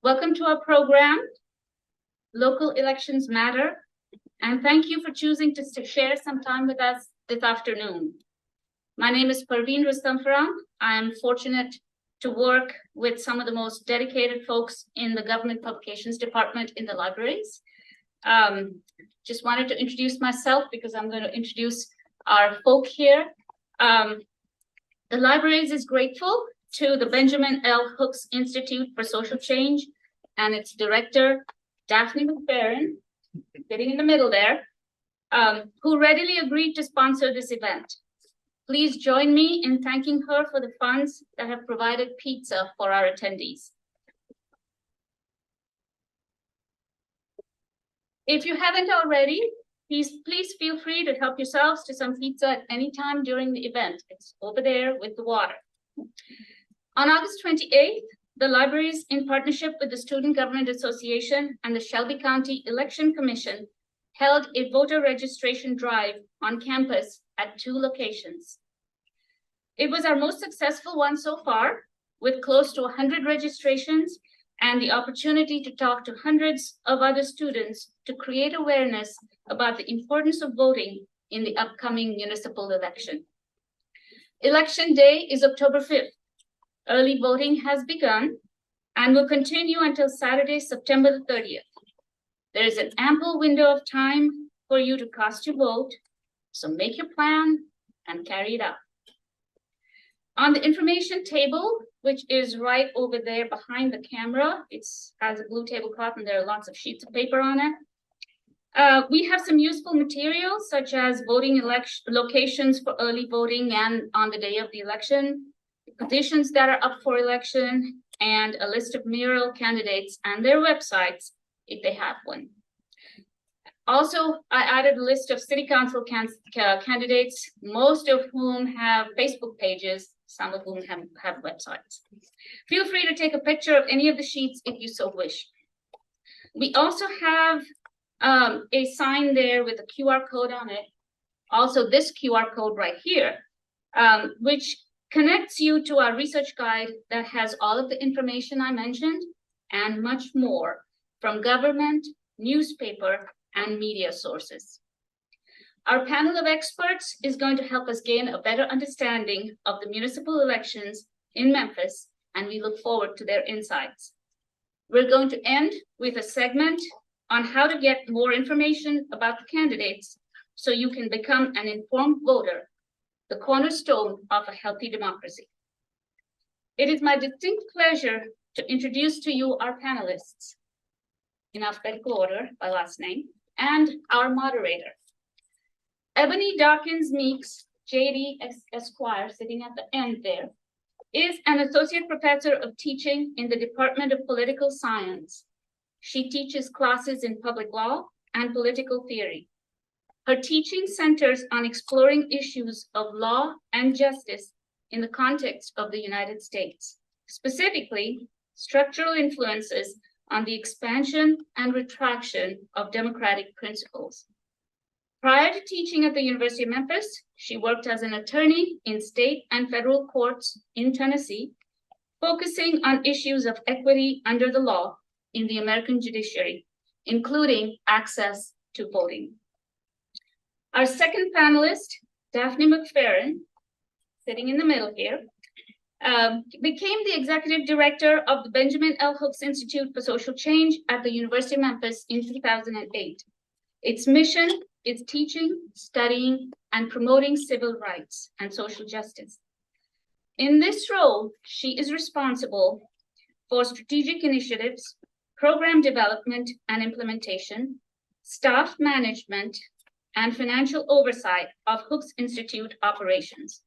Welcome to our program, Local Elections Matter, and thank you for choosing to share some time with us this afternoon. My name is Parveen Rustamfaram. I am fortunate to work with some of the most dedicated folks in the Government Publications Department in the libraries. Just wanted to introduce myself because I'm going to introduce our folk here. The libraries is grateful to the Benjamin L. Hooks Institute for Social Change and its director, Daphene McFerren, sitting in the middle there, who readily agreed to sponsor this event. Please join me in thanking her for the funds that have provided pizza for our attendees. If you haven't already, please feel free to help yourselves to some pizza at any time during the event. It's over there with the water. On August 28th, the libraries, in partnership with the Student Government Association and the Shelby County Election Commission, held a voter registration drive on campus at 2 locations. It was our most successful one so far, with close to 100 registrations and the opportunity to talk to hundreds of other students to create awareness about the importance of voting in the upcoming municipal election. Election Day is October 5th. Early voting has begun and will continue until Saturday, September the 30th. There is an ample window of time for you to cast your vote, so make your plan and carry it out. On the information table, which is right over there behind the camera, it has a blue tablecloth and there are lots of sheets of paper on it. We have some useful materials such as voting locations for early voting and on the day of the election, petitions that are up for election, and a list of mayoral candidates and their websites if they have one. Also, I added a list of city council candidates, most of whom have Facebook pages, some of whom have websites. Feel free to take a picture of any of the sheets if you so wish. We also have a sign there with a QR code on it. Also, this QR code right here, which connects you to our research guide that has all of the information I mentioned and much more from government, newspaper, and media sources. Our panel of experts is going to help us gain a better understanding of the municipal elections in Memphis, and we look forward to their insights. We're going to end with a segment on how to get more information about the candidates so you can become an informed voter, the cornerstone of a healthy democracy. It is my distinct pleasure to introduce to you our panelists in alphabetical order by last name and our moderator. Ebony Dawkins-Meeks, JD Esquire, sitting at the end there, is an associate professor of teaching in the Department of Political Science. She teaches classes in public law and political theory. Her teaching centers on exploring issues of law and justice in the context of the United States, specifically structural influences on the expansion and retraction of democratic principles. Prior to teaching at the University of Memphis, she worked as an attorney in state and federal courts in Tennessee, focusing on issues of equity under the law in the American judiciary, including access to voting. Our second panelist, Daphene McFerren, sitting in the middle here, became the executive director of the Benjamin L. Hooks Institute for Social Change at the University of Memphis in 2008. Its mission is teaching, studying, and promoting civil rights and social justice. In this role, she is responsible for strategic initiatives, program development and implementation, staff management, and financial oversight of Hooks Institute operations.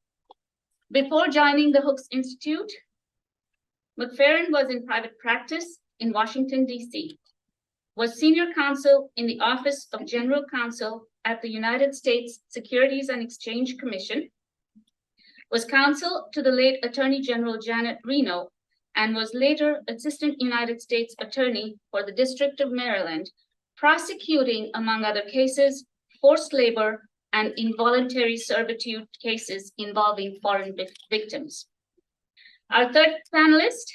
Before joining the Hooks Institute, McFerren was in private practice in Washington, D.C., was senior counsel in the Office of General Counsel at the United States Securities and Exchange Commission, was counsel to the late Attorney General Janet Reno, and was later Assistant United States Attorney for the District of Maryland, prosecuting, among other cases, forced labor and involuntary servitude cases involving foreign victims. Our third panelist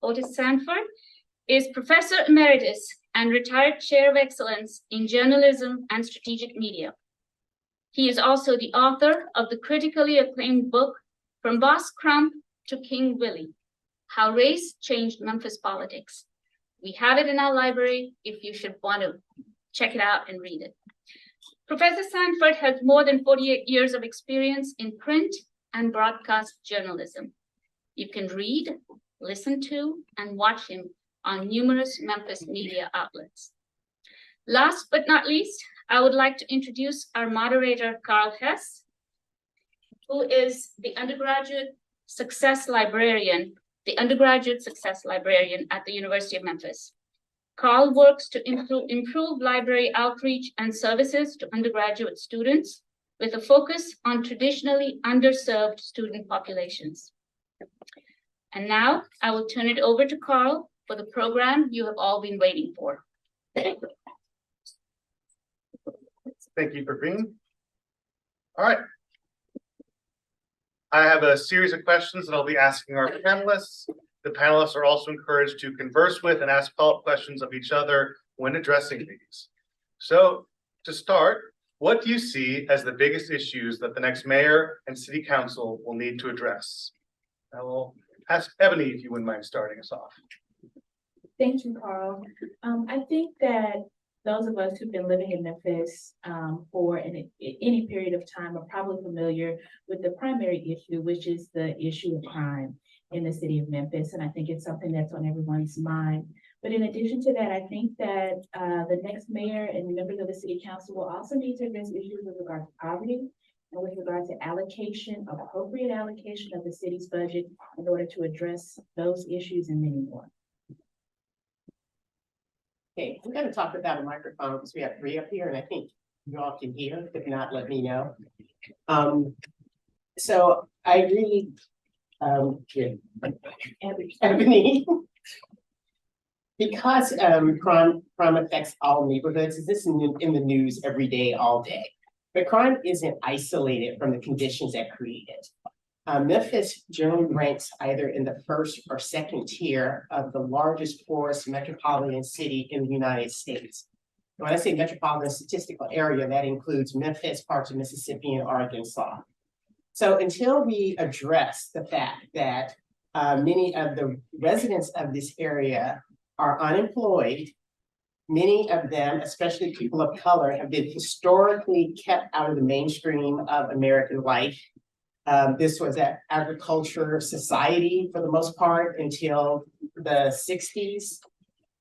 Otis Sanford, is Professor Emeritus and retired Chair of Excellence in Journalism and Strategic Media. He is also the author of the critically acclaimed book, From Boss Crump to King Willie, How Race Changed Memphis Politics. We have it in our library if you should want to check it out and read it. Professor Sanford has more than 48 years of experience in print and broadcast journalism. You can read, listen to, and watch him on numerous Memphis media outlets. Last but not least, I would like to introduce our moderator, Carl Hess, who is the undergraduate success librarian at the University of Memphis. Carl works to improve library outreach and services to undergraduate students with a focus on traditionally underserved student populations. And now I will turn it over to Carl for the program you have all been waiting for. Thank you, Daphene. All right. I have a series of questions that I'll be asking our panelists. The panelists are also encouraged to converse with and ask follow-up questions of each other when addressing these. So to start, what do you see as the biggest issues that the next mayor and city council will need to address? I will ask Ebony if you wouldn't mind starting us off. Thank you, Carl. I think that those of us who've been living in Memphis for any period of time are probably familiar with the primary issue, which is the issue of crime in the city of Memphis. And I think it's something that's on everyone's mind. But in addition to that, I think that the next mayor and members of the city council will also need to address issues with regard to poverty and with regard to appropriate allocation of the city's budget in order to address those issues and many more. Okay, I'm going to talk about a microphone because we have 3 up here, and I think you all can hear. If not, let me know. So I agree with Ebony because crime affects all neighborhoods. This is in the news every day, all day. But crime isn't isolated from the conditions that create it. Memphis generally ranks either in the first or second tier of the largest, poorest metropolitan city in the United States. When I say metropolitan statistical area, that includes Memphis, parts of Mississippi, and Arkansas. So until we address the fact that many of the residents of this area are unemployed, many of them, especially people of color, have been historically kept out of the mainstream of American life. This was an agriculture society for the most part until the 60s.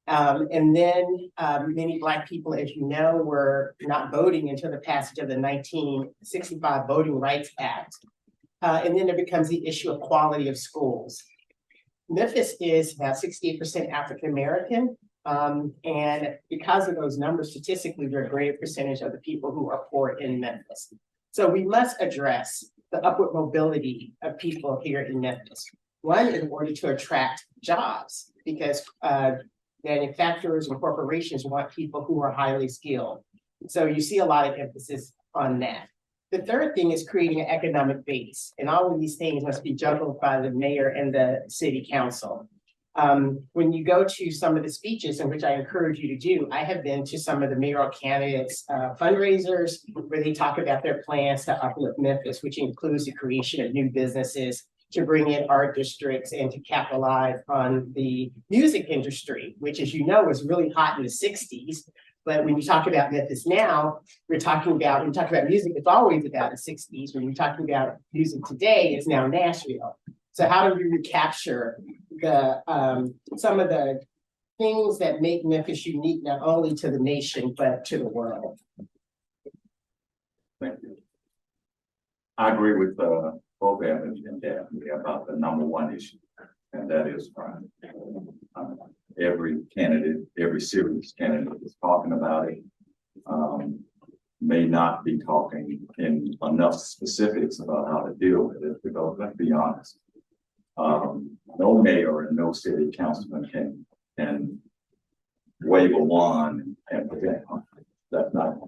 And then many Black people, as you know, were not voting until the passage of the 1965 Voting Rights Act. And then there becomes the issue of quality of schools. Memphis is about 68% African-American. And because of those numbers, statistically, there are a greater percentage of the people who are poor in Memphis. So we must address the upward mobility of people here in Memphis. One, in order to attract jobs, because manufacturers and corporations want people who are highly skilled. So you see a lot of emphasis on that. The third thing is creating an economic base, and all of these things must be juggled by the mayor and the city council. When you go to some of the speeches, in which I encourage you to do, I have been to some of the mayoral candidates' fundraisers where they talk about their plans to uplift Memphis, which includes the creation of new businesses, to bring in art districts, and to capitalize on the music industry, which, as you know, was really hot in the 60s. But when you talk about Memphis now, when we talk about music, it's always about the 60s. When we're talking about music today, it's now Nashville. So how do we recapture the some of the things that make Memphis unique, not only to the nation, but to the world? Thank you. I agree with both Ebony and Daphne about the #1 issue, and that is crime. Every candidate, every serious candidate is talking about it. May not be talking in enough specifics about how to deal with it, because let's be honest, no mayor and no city councilman can wave a wand and prevent harm. That's not.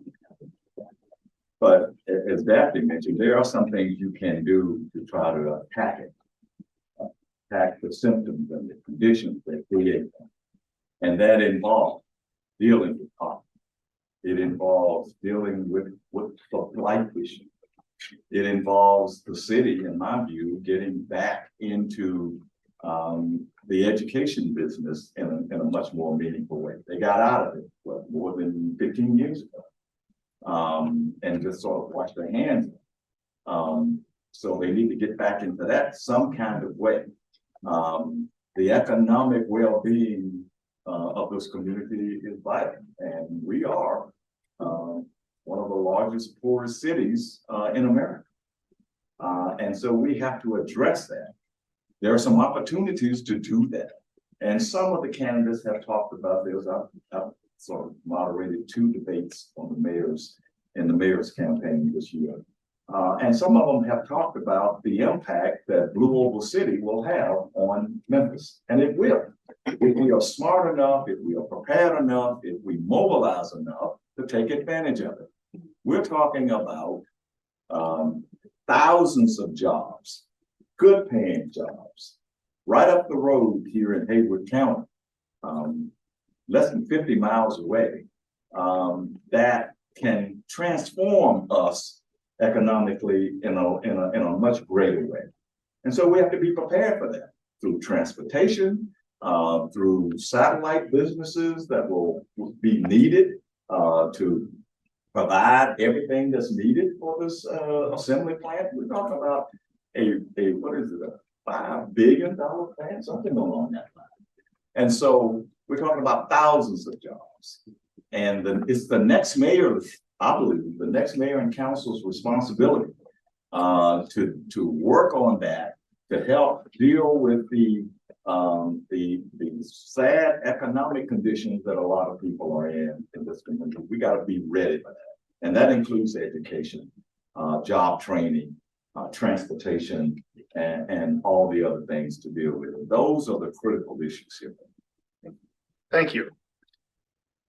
But as Daphne mentioned, there are some things you can do to try to attack it, attack the symptoms and the conditions create them. And that involves dealing with poverty. It involves dealing with the blight issue. It involves the city, in my view, getting back into the education business in a much more meaningful way. They got out of it, more than 15 years ago, and just sort of washed their hands. So they need to get back into that some kind of way. The economic well-being of this community is vital, and we are one of the largest, poorest cities in America. And so we have to address that. There are some opportunities to do that. And some of the candidates have talked about this. I've sort of moderated 2 debates on in the mayor's campaign this year. And some of them have talked about the impact that Blue Oval City will have on Memphis. And it will. If we are smart enough, if we are prepared enough, if we mobilize enough to take advantage of it. We're talking about thousands of jobs, good paying jobs, right up the road here in Haywood County, less than 50 miles away, that can transform us economically in a much greater way. And so we have to be prepared for that through transportation, through satellite businesses that will be needed to provide everything that's needed for this assembly plant. We're talking about a $5 billion plant, something along that line. And so we're talking about thousands of jobs. And it's the next mayor, I believe, the next mayor and council's responsibility to work on that, to help deal with the sad economic conditions that a lot of people are in this community. We got to be ready for that. And that includes education, job training, transportation, and all the other things to deal with. Those are the critical issues here. Thank you.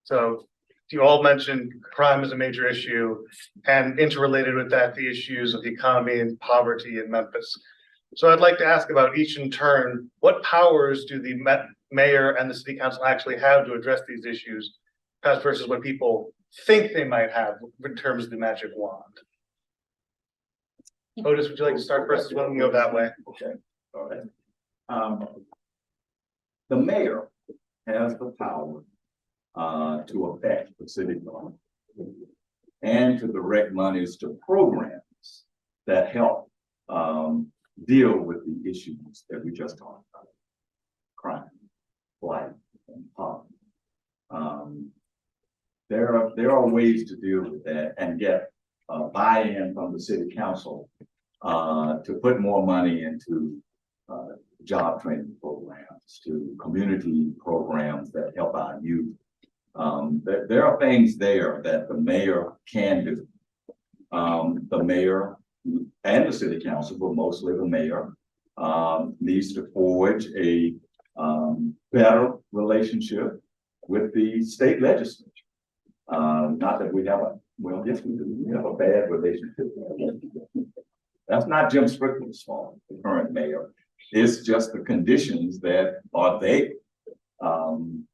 So you all mentioned crime is a major issue, and interrelated with that, the issues of the economy and poverty in Memphis. So I'd like to ask about each in turn, what powers do the mayor and the city council actually have to address these issues, as versus what people think they might have in terms of the magic wand? Otis, would you like to start first? When we go that way. Okay, all right. The mayor has the power to affect the city government and to direct monies to programs that help deal with the issues that we just talked about: crime, blight, and poverty. There are ways to deal with that and get buy-in from the city council to put more money into job training programs, to community programs that help our youth. There are things there that the mayor can do. The mayor and the city council, but mostly the mayor, needs to forge a better relationship with the state legislature. Not that we have yes, we do. We have a bad relationship. That's not Jim Strickland's fault, the current mayor. It's just the conditions that are there.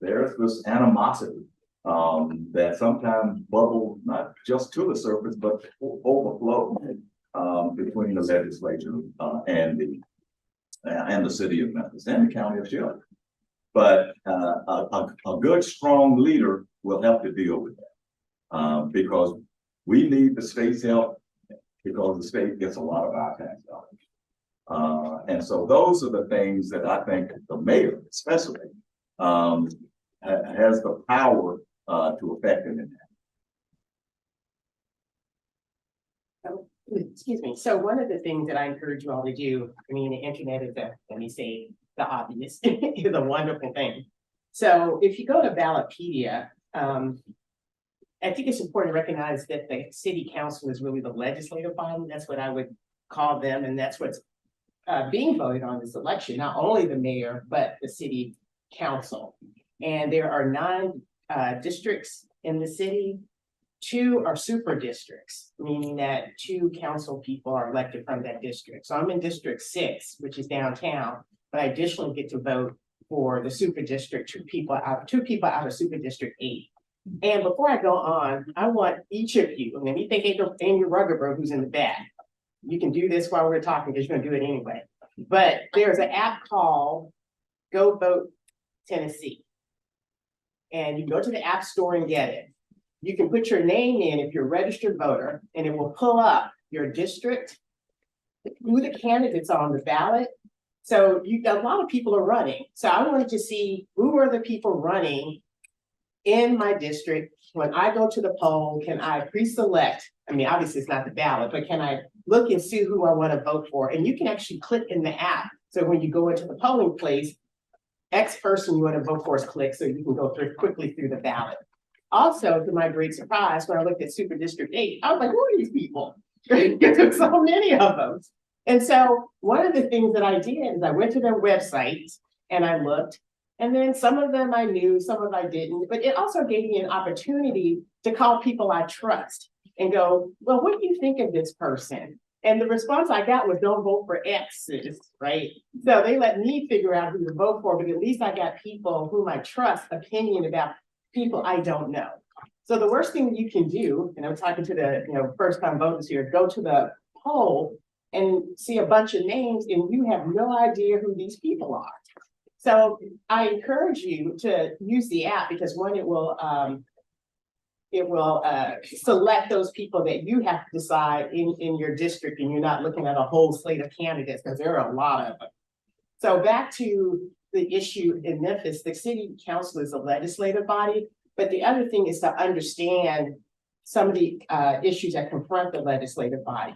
There's this animosity that sometimes bubble not just to the surface, but overflow between the legislature and the city of Memphis and the county of Shelby. But a good, strong leader will have to deal with that because we need the state's help, because the state gets a lot of our tax dollars. And so those are the things that I think the mayor especially has the power to affect it in that. Excuse me. So one of the things that I encourage you all to do, I mean, the internet is let me say the obvious, is a wonderful thing. So if you go to Ballotpedia, I think it's important to recognize that the city council is really the legislative body. That's what I would call them. And that's what's being voted on this election, not only the mayor, but the city council. And there are 9 districts in the city. 2 are super districts, meaning that 2 council people are elected from that district. So I'm in District 6, which is downtown, but I additionally get to vote for the super district, two people out of super district 8. And before I go on, I want each of you, and then you think Amy Ruggerborough, who's in the back, you can do this while we're talking because you're gonna do it anyway. But there's an app called Go Vote Tennessee. And you go to the App Store and get it. You can put your name in if you're a registered voter, and it will pull up your district, who the candidates are on the ballot. So a lot of people are running. So I wanted to see who are the people running in my district. When I go to the poll, can I pre-select? I mean, obviously it's not the ballot, but can I look and see who I want to vote for? And you can actually click in the app. So when you go into the polling place, X person you want to vote for is click, so you can go quickly through the ballot. Also, to my great surprise, when I looked at Super District 8, I was like, who are these people? There's so many of them. And so one of the things that I did is I went to their website and I looked, and then some of them I knew, some of them I didn't, but it also gave me an opportunity to call people I trust and go, well, what do you think of this person? And the response I got was, don't vote for X's, right? So they let me figure out who to vote for, but at least I got people whom I trust opinion about people I don't know. So the worst thing you can do, and I'm talking to the first time voters here, go to the poll and see a bunch of names and you have no idea who these people are. So I encourage you to use the app because one, it will select those people that you have to decide in your district, and you're not looking at a whole slate of candidates because there are a lot of them. So back to the issue in Memphis, the city council is a legislative body, but the other thing is to understand some of the issues that confront the legislative body.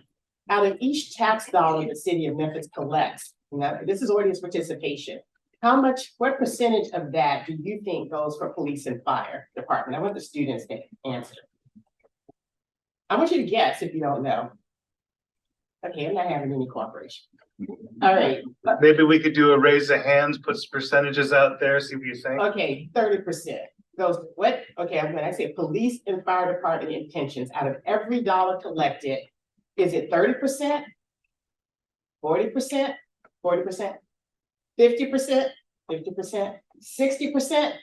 Out of each tax dollar the city of Memphis collects, this is audience participation. What percentage of that do you think goes for police and fire department? I want the students to answer. I want you to guess if you don't know. Okay, I'm not having any cooperation. All right. Maybe we could do a raise of hands, put some percentages out there, see what you think. Okay, 30% goes, what? Okay, when I say police and fire department intentions, out of every dollar collected, is it 30%, 40%, 40%, 50%, 50%, 60%,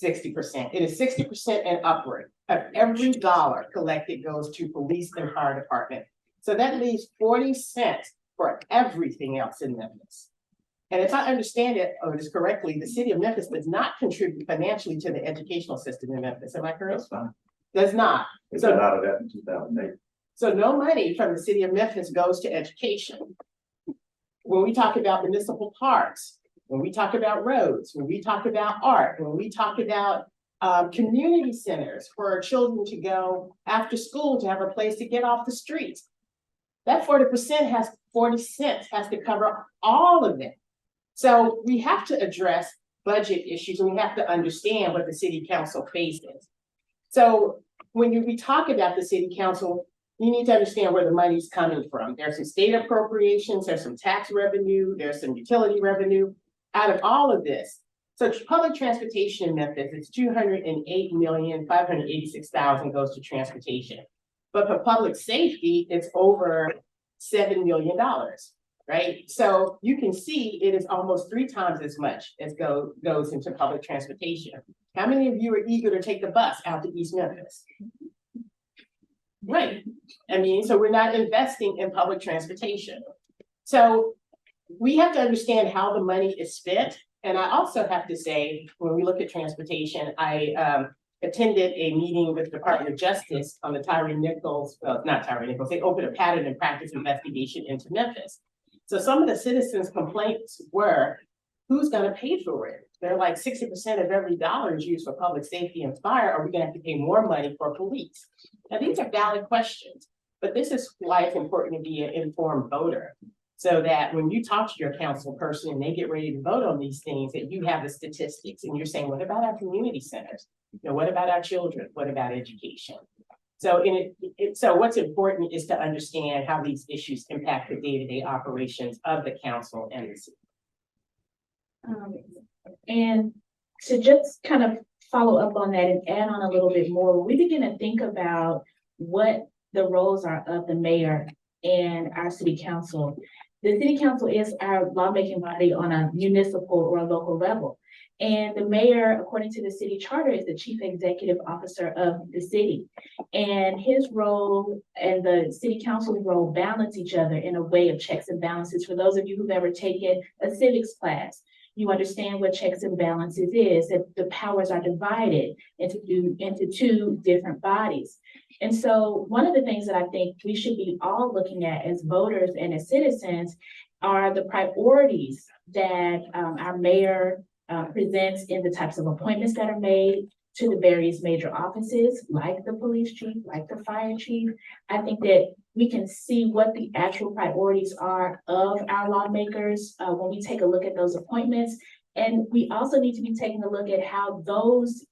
60%. It is 60% and upward of every dollar collected goes to police and fire department. So that leaves 40 cents for everything else in Memphis. And if I understand it correctly, the city of Memphis does not contribute financially to the educational system in Memphis. Am I correct? That's fine. Does not. They got out of that in 2008. So no money from the city of Memphis goes to education. When we talk about municipal parks, when we talk about roads, when we talk about art, when we talk about community centers for our children to go after school to have a place to get off the streets, that 40% 40 cents has to cover all of it. So we have to address budget issues and we have to understand what the city council faces. So when we talk about the city council, you need to understand where the money's coming from. There's some state appropriations, there's some tax revenue, there's some utility revenue out of all of this. So public transportation in Memphis, it's $208,586,000 goes to transportation. But for public safety, it's over $7 million, right? So you can see it is almost 3 times as much as goes into public transportation. How many of you are eager to take the bus out to East Memphis? Right. I mean, so we're not investing in public transportation. So we have to understand how the money is spent. And I also have to say, when we look at transportation, I attended a meeting with the Department of Justice on the Tyree Nichols, well, not Tyree Nichols, they opened a pattern and practice investigation into Memphis. So some of the citizens' complaints were, who's gonna pay for it? They're like 60% of every dollar is used for public safety and fire. Are we gonna have to pay more money for police? Now, these are valid questions, but this is why it's important to be an informed voter. So that when you talk to your council person and they get ready to vote on these things, that you have the statistics and you're saying, what about our community centers? What about our children? What about education? So so what's important is to understand how these issues impact the day-to-day operations of the council and the city. And to just kind of follow up on that and add on a little bit more, we begin to think about what the roles are of the mayor and our city council. the city council is our lawmaking body on a municipal or a local level. And the mayor, according to the city charter, is the chief executive officer of the city. And his role and the city council's role balance each other in a way of checks and balances. For those of you who've ever taken a civics class, you understand what checks and balances is, that the powers are divided into two different bodies. And so one of the things that I think we should be all looking at as voters and as citizens are the priorities that our mayor presents in the types of appointments that are made to the various major offices, like the police chief, like the fire chief. I think that we can see what the actual priorities are of our lawmakers when we take a look at those appointments. And we also need to be taking a look at how those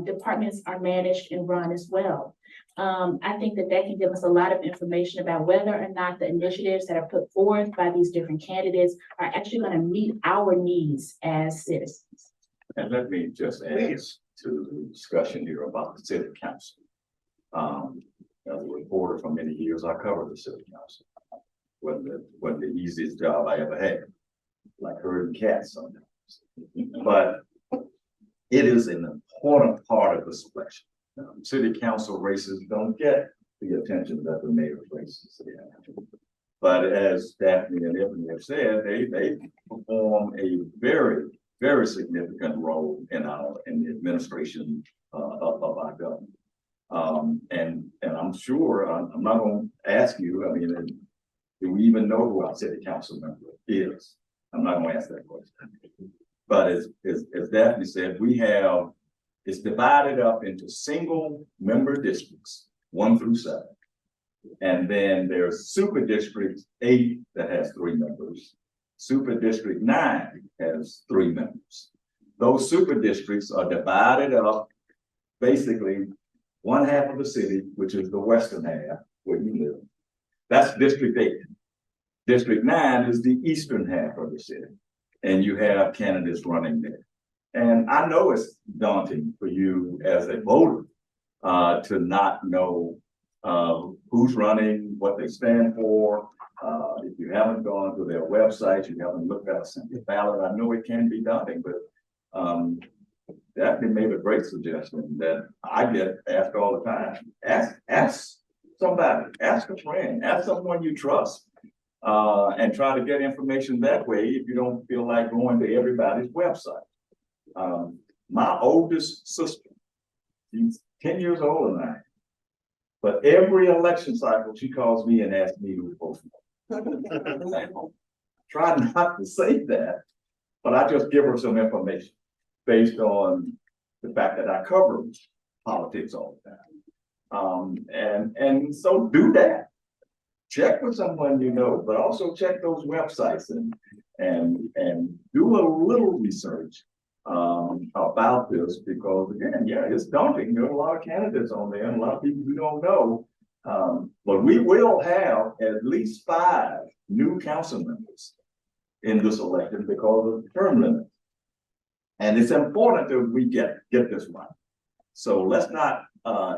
departments are managed and run as well. I think that can give us a lot of information about whether or not the initiatives that are put forth by these different candidates are actually going to meet our needs as citizens. And let me just add to the discussion here about the city council. As a reporter for many years, I covered the city council. Wasn't the easiest job I ever had, like herding cats sometimes. But it is an important part of the selection. City council races don't get the attention that the mayor's races get. But as Daphne and Ebony have said, they perform a very, very significant role in the administration of our government. And I'm sure I'm not going to ask you. I mean, do we even know who our city council member is? I'm not going to ask that question. But as Daphne said, it's divided up into single member districts, 1 through 7. And then there's Super District 8 that has 3 members. Super District 9 has 3 members. Those super districts are divided up, basically 1/2 of the city, which is the western half where you live. That's District 8. District 9 is the eastern half of the city. And you have candidates running there. And I know it's daunting for you as a voter to not know who's running, what they stand for. If you haven't gone to their website, you haven't looked at a simple ballot, I know it can be daunting, but Daphne made a great suggestion that I get asked all the time. Ask somebody, ask a friend, ask someone you trust, and try to get information that way if you don't feel like going to everybody's website. My oldest sister, she's 10 years older than I am, but every election cycle, she calls me and asks me who to vote for. Try not to say that, but I just give her some information based on the fact that I cover politics all the time. And so do that. Check with someone you know, but also check those websites and do a little research about this, because again, yeah, it's daunting. There are a lot of candidates on there and a lot of people who don't know. But we will have at least 5 new council members in this election because of the term limit. And it's important that we get this right. So let's not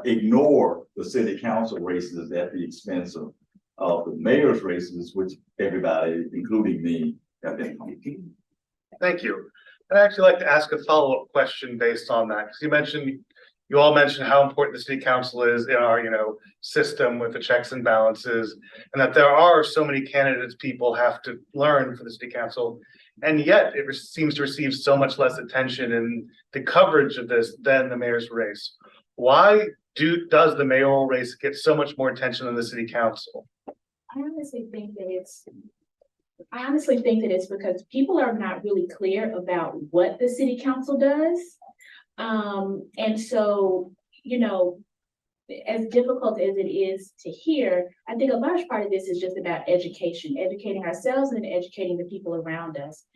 ignore the city council races at the expense of the mayor's races, which everybody, including me, have been competing. Thank you. I'd actually like to ask a follow-up question based on that, because you all mentioned how important the city council is in our, system with the checks and balances, and that there are so many candidates people have to learn for the city council, and yet it seems to receive so much less attention in the coverage of this than the mayor's race. Why does the mayoral race get so much more attention than the city council? I honestly think that it's because people are not really clear about what the city council does. And so, as difficult as it is to hear, I think a large part of this is just about educating ourselves and educating the people around us.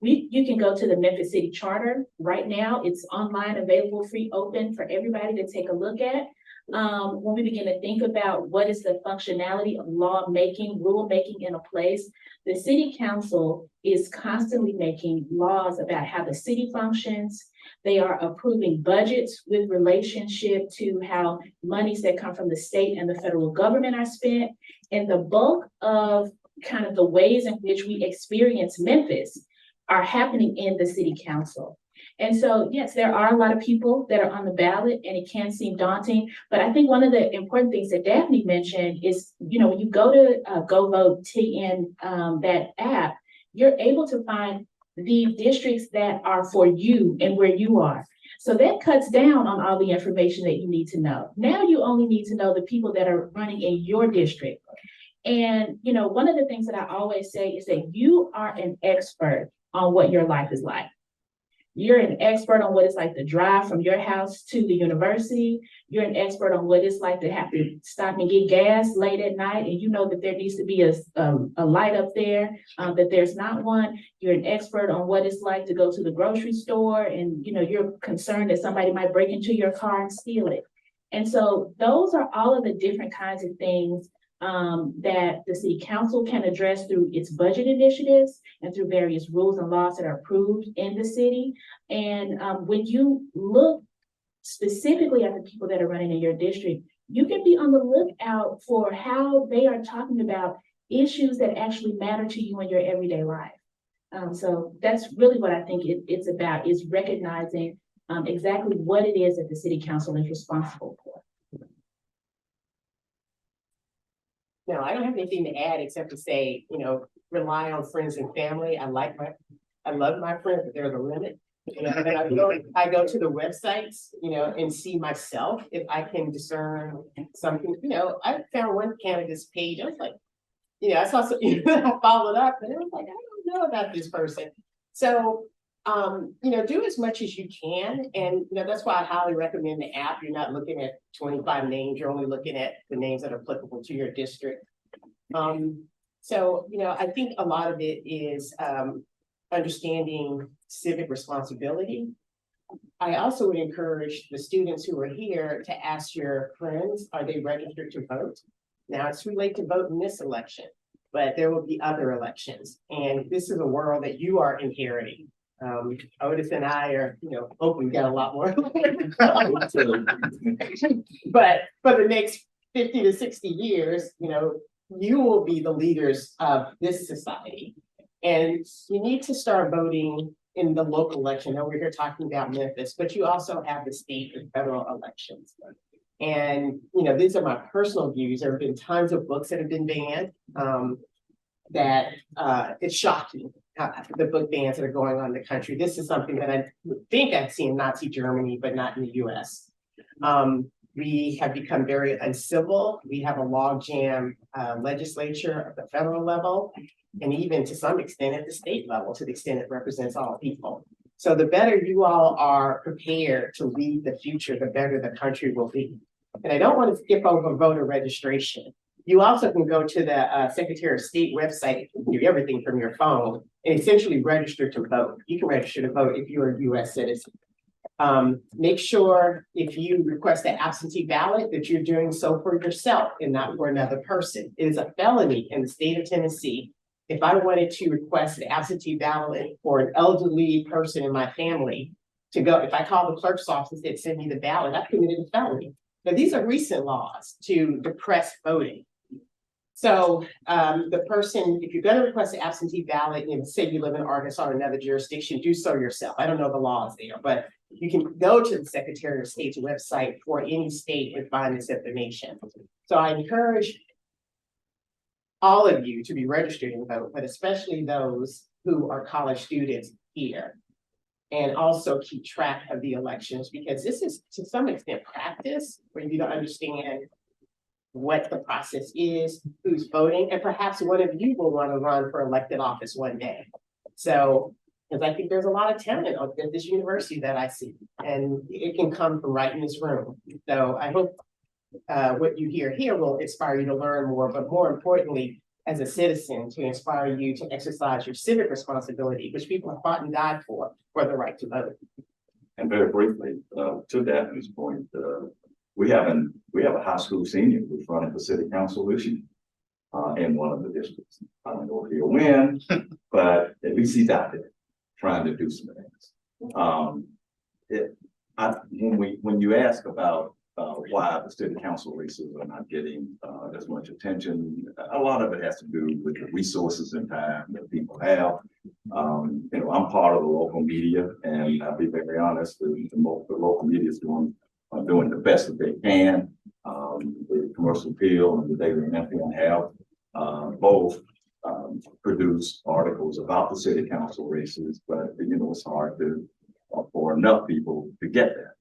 You can go to the Memphis City Charter right now. It's online, available, free, open for everybody to take a look at. When we begin to think about what is the functionality of lawmaking, rulemaking in a place, the city council is constantly making laws about how the city functions. They are approving budgets with relationship to how monies that come from the state and the federal government are spent. And the bulk of kind of the ways in which we experience Memphis are happening in the city council. And so, yes, there are a lot of people that are on the ballot and it can seem daunting, but I think one of the important things that Daphne mentioned is, you know, when you go to Go Vote TN, that app, you're able to find the districts that are for you and where you are. So that cuts down on all the information that you need to know. Now you only need to know the people that are running in your district. And, you know, one of the things that I always say is that you are an expert on what your life is like. You're an expert on what it's like to drive from your house to the university. You're an expert on what it's like to have to stop and get gas late at night. And you know that there needs to be a light up there, that there's not one. You're an expert on what it's like to go to the grocery store and, you know, you're concerned that somebody might break into your car and steal it. And so those are all of the different kinds of things that the city council can address through its budget initiatives and through various rules and laws that are approved in the city. And when you look specifically at the people that are running in your district, you can be on the lookout for how they are talking about issues that actually matter to you in your everyday life. So that's really what I think it's about, is recognizing exactly what it is that the city council is responsible for. No, I don't have anything to add except to say, you know, rely on friends and family. I love my friends, but there's a limit. You know, and I go to the websites, you know, and see myself if I can discern something. You know, I found one candidate's page. I was like, you know, I saw some, you know, I followed up, and I was like, I don't know about this person. So, you know, do as much as you can, and you know that's why I highly recommend the app. You're not looking at 25 names; you're only looking at the names that are applicable to your district. So, you know, I think a lot of it is understanding civic responsibility. I also would encourage the students who are here to ask your friends, are they registered to vote? Now, it's too late to vote in this election, but there will be other elections, and this is a world that you are inheriting. Otis and I are, you know, hoping we get a lot more. But for the next 50 to 60 years, you know, you will be the leaders of this society. And you need to start voting in the local election. Now we're here talking about Memphis, but you also have the state and federal elections. And, you know, these are my personal views. There have been tons of books that have been banned that it's shocking. The book bans that are going on in the country. This is something that I think I've seen in Nazi Germany, but not in the US. We have become very uncivil. We have a logjam legislature at the federal level, and even to some extent at the state level, to the extent it represents all people. So the better you all are prepared to lead the future, the better the country will be. And I don't want to skip over voter registration. You also can go to the Secretary of State website, do everything from your phone, and essentially register to vote. You can register to vote if you're a US citizen. Make sure if you request an absentee ballot that you're doing so for yourself and not for another person. It is a felony in the state of Tennessee. If I wanted to request an absentee ballot for an elderly person in my family to go, if I called the clerk's office and said, send me the ballot, I committed a felony. Now, these are recent laws to depress voting. So the person, if you're going to request an absentee ballot, you know, say you live in Arkansas or another jurisdiction, do so yourself. I don't know the laws there, but you can go to the Secretary of State's website for any state and find this information. So I encourage all of you to be registered and vote, but especially those who are college students here. And also keep track of the elections, because this is to some extent practice where you don't understand what the process is, who's voting, and perhaps one of you will want to run for elected office one day. So, because I think there's a lot of talent at this university that I see, and it can come from right in this room. So I hope what you hear here will inspire you to learn more, but more importantly, as a citizen, to inspire you to exercise your civic responsibility, which people have fought and died for the right to vote. And very briefly, to Daphne's point, we have a high school senior who's running for city council this year in one of the districts. I don't know if he'll win, but at least he's out there trying to do some things. When you ask about why the city council races are not getting as much attention. A lot of it has to do with the resources and time that people have. You know, I'm part of the local media, and I'll be very honest, the local media is doing the best that they can. The Commercial Appeal and the Daily Memphian have both produced articles about the city council races, but you know, it's hard for enough people to get there.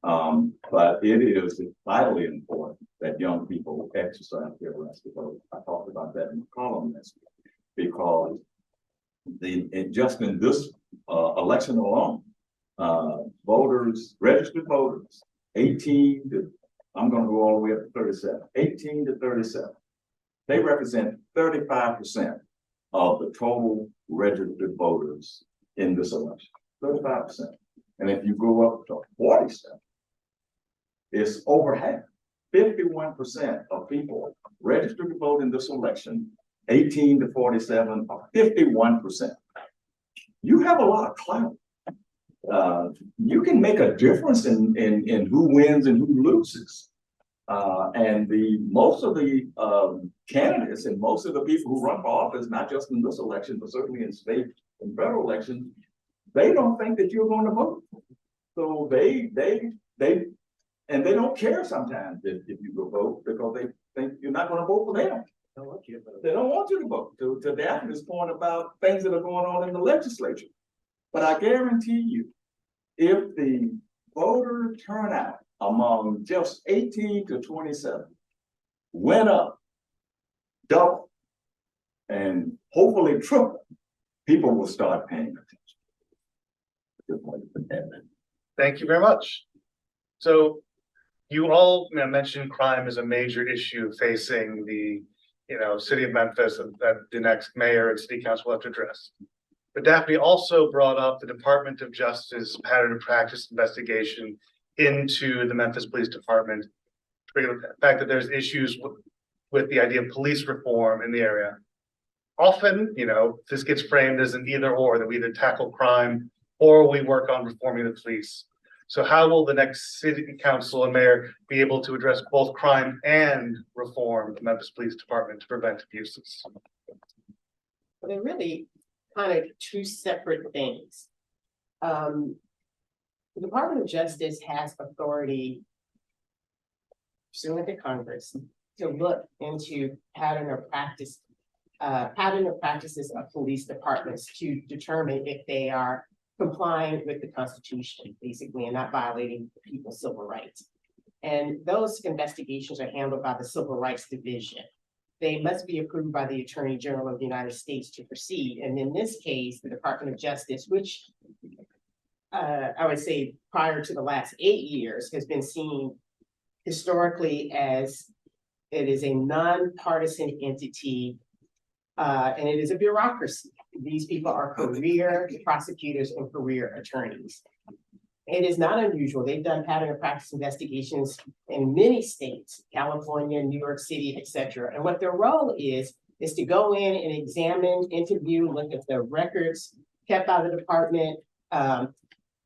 But it is vitally important that young people exercise their rights to vote. I talked about that in the column this week, because just in this election alone, registered voters, 18 to, I'm going to go all the way up to 37, 18 to 37, they represent 35% of the total registered voters in this election, 35%. And if you go up to 47, it's over half. 51% of people registered to vote in this election, 18 to 47, are 51%. You have a lot of clout. You can make a difference in who wins and who loses. And most of the candidates and most of the people who run for office, not just in this election, but certainly in state and federal elections, they don't think that you're going to vote. So they don't care sometimes if you go vote, because they think you're not going to vote for them. They don't want you to vote. To Daphne's point about things that are going on in the legislature. But I guarantee you, if the voter turnout among just 18 to 27 went up, double, and hopefully triple, people will start paying attention. Thank you very much. So you all mentioned crime is a major issue facing the city of Memphis and that the next mayor and city council will have to address. But Daphne also brought up the Department of Justice pattern of practice investigation into the Memphis Police Department. The fact that there's issues with the idea of police reform in the area. Often, this gets framed as an either or, that we either tackle crime or we work on reforming the police. So how will the next city council and mayor be able to address both crime and reform the Memphis Police Department to prevent abuses? They're really kind of two separate things. The Department of Justice has authority pursuant to Congress to look into pattern of practices of police departments to determine if they are complying with the Constitution, basically, and not violating people's civil rights. And those investigations are handled by the Civil Rights Division. They must be approved by the Attorney General of the United States to proceed. And in this case, the Department of Justice, which I would say prior to the last 8 years, has been seen historically as it is a nonpartisan entity, and it is a bureaucracy. These people are career prosecutors and career attorneys. It is not unusual. They've done pattern of practice investigations in many states, California, New York City, etc. And what their role is to go in and examine, interview, look at the records kept by the department,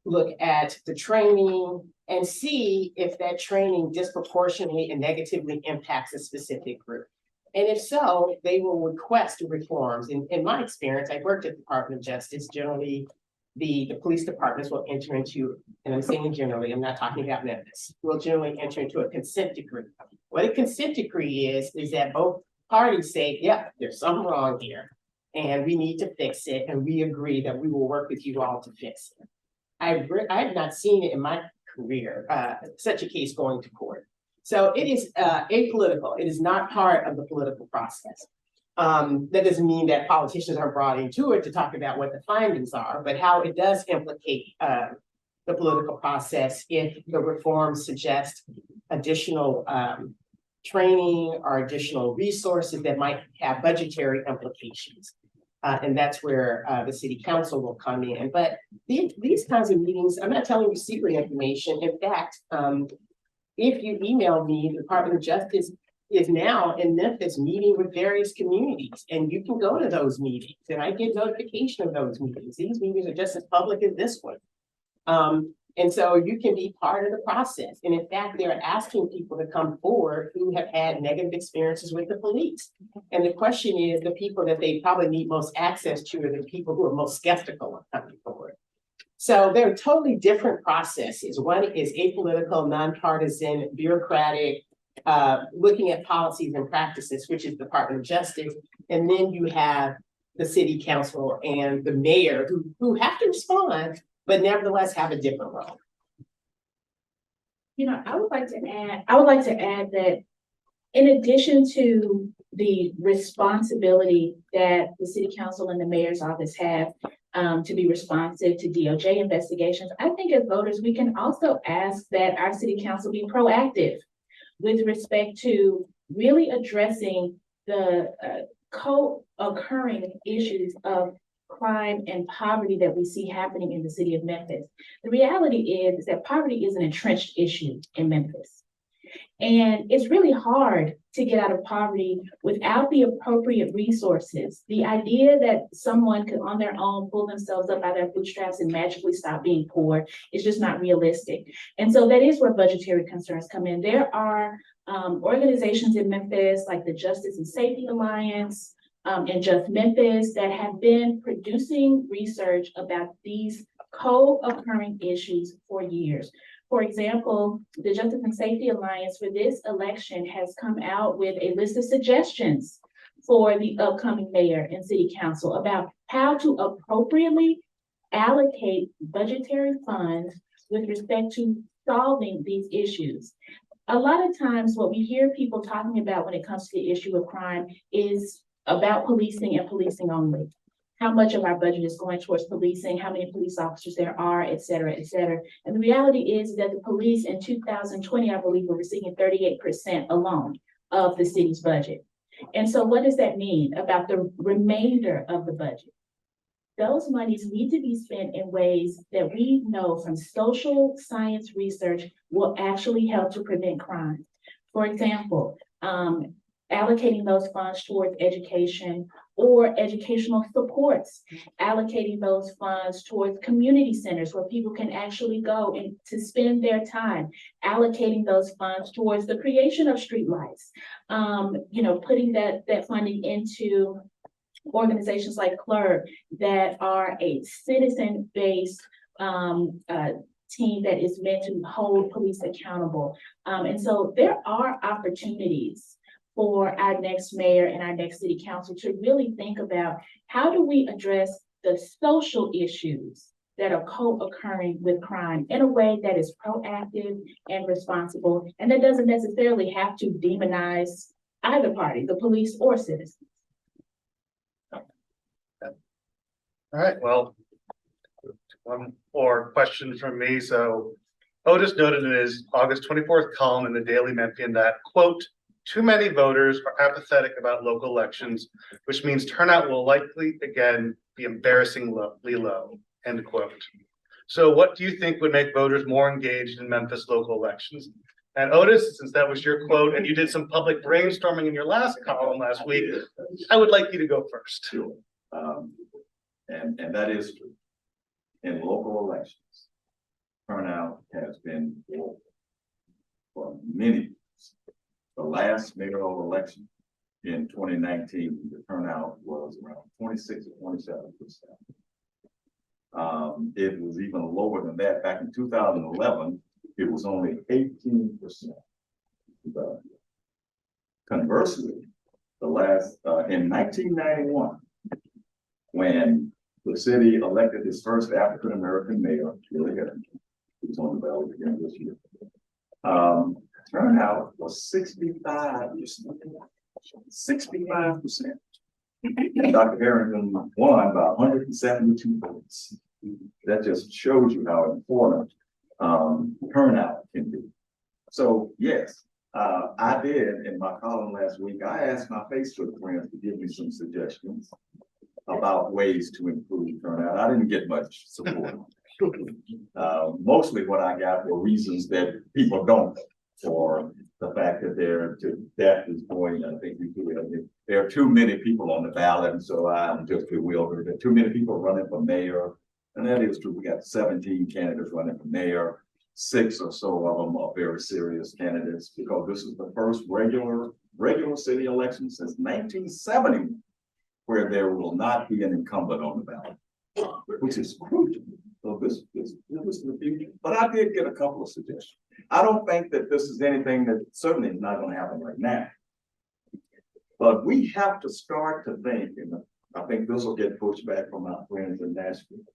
look at the training, and see if that training disproportionately and negatively impacts a specific group. And if so, they will request reforms. In my experience, I worked at the Department of Justice. Generally, the police departments will enter into, and I'm saying generally, I'm not talking about Memphis, will generally enter into a consent decree. What a consent decree is that both parties say, yeah, there's something wrong here, and we need to fix it, and we agree that we will work with you all to fix it. I have not seen it in my career, such a case going to court. So it is apolitical. It is not part of the political process. That doesn't mean that politicians are brought into it to talk about what the findings are, but how it does implicate the political process if the reforms suggest additional training or additional resources that might have budgetary implications. And that's where the city council will come in. But these kinds of meetings, I'm not telling you secret information. In fact, if you email me, the Department of Justice is now in Memphis meeting with various communities, and you can go to those meetings, and I get notification of those meetings. These meetings are just as public as this one. And so you can be part of the process. And in fact, they're asking people to come forward who have had negative experiences with the police. And the question is, the people that they probably need most access to are the people who are most skeptical of coming forward. So they're totally different processes. One is apolitical, nonpartisan, bureaucratic, looking at policies and practices, which is the Department of Justice. And then you have the city council and the mayor who have to respond, but nevertheless have a different role. You know, I would like to add that in addition to the responsibility that the city council and the mayor's office have to be responsive to DOJ investigations, I think as voters, we can also ask that our city council be proactive with respect to really addressing the co-occurring issues of crime and poverty that we see happening in the city of Memphis. The reality is that poverty is an entrenched issue in Memphis. And it's really hard to get out of poverty without the appropriate resources. The idea that someone could on their own pull themselves up by their bootstraps and magically stop being poor is just not realistic. And so that is where budgetary concerns come in. There are organizations in Memphis like the Justice and Safety Alliance, and Just Memphis that have been producing research about these co-occurring issues for years. For example, the Justice and Safety Alliance for this election has come out with a list of suggestions for the upcoming mayor and city council about how to appropriately allocate budgetary funds with respect to solving these issues. A lot of times what we hear people talking about when it comes to the issue of crime is about policing and policing only. How much of our budget is going towards policing, how many police officers there are, et cetera, et cetera. And the reality is that the police in 2020, I believe, were receiving 38% alone of the city's budget. And so what does that mean about the remainder of the budget? Those monies need to be spent in ways that we know from social science research will actually help to prevent crime. For example, allocating those funds towards education or educational supports, allocating those funds towards community centers where people can actually go and to spend their time, allocating those funds towards the creation of streetlights, putting that funding into organizations like CLERB that are a citizen-based team that is meant to hold police accountable. And so there are opportunities for our next mayor and our next city council to really think about how do we address the social issues that are co-occurring with crime in a way that is proactive and responsible, and that doesn't necessarily have to demonize either party, the police or citizens. All right, well, one more question from me. So Otis noted in his August 24th column in the Daily Memphian that, quote, "Too many voters are apathetic about local elections, which means turnout will likely again be embarrassingly low," end quote. So what do you think would make voters more engaged in Memphis local elections? And Otis, since that was your quote and you did some public brainstorming in your last column last week, I would like you to go first. Sure. And that is true. In local elections, turnout has been low for many years. The last mayoral election in 2019, the turnout was around 26 or 27%. It was even lower than that. Back in 2011, it was only 18%. Conversely, in 1991, when the city elected its first African-American mayor, Billy Harrington, who's on the ballot again this year, turnout was 65%. 65%. And Dr. Harrington won by 172 votes. That just shows you how important turnout can be. So yes, I did in my column last week, I asked my Facebook friends to give me some suggestions about ways to improve turnout. I didn't get much support. Mostly what I got were reasons that people don't, for the fact that death is going, I think there are too many people on the ballot, and so I'm just bewildered. There are too many people running for mayor. And that is true. We got 17 candidates running for mayor. 6 or so of them are very serious candidates because this is the first regular city election since 1970 where there will not be an incumbent on the ballot, which is crucial. So this is the future. But I did get a couple of suggestions. I don't think that this is anything that certainly is not going to happen right now. But we have to start to think, and I think this will get pushed back from our friends in Nashville.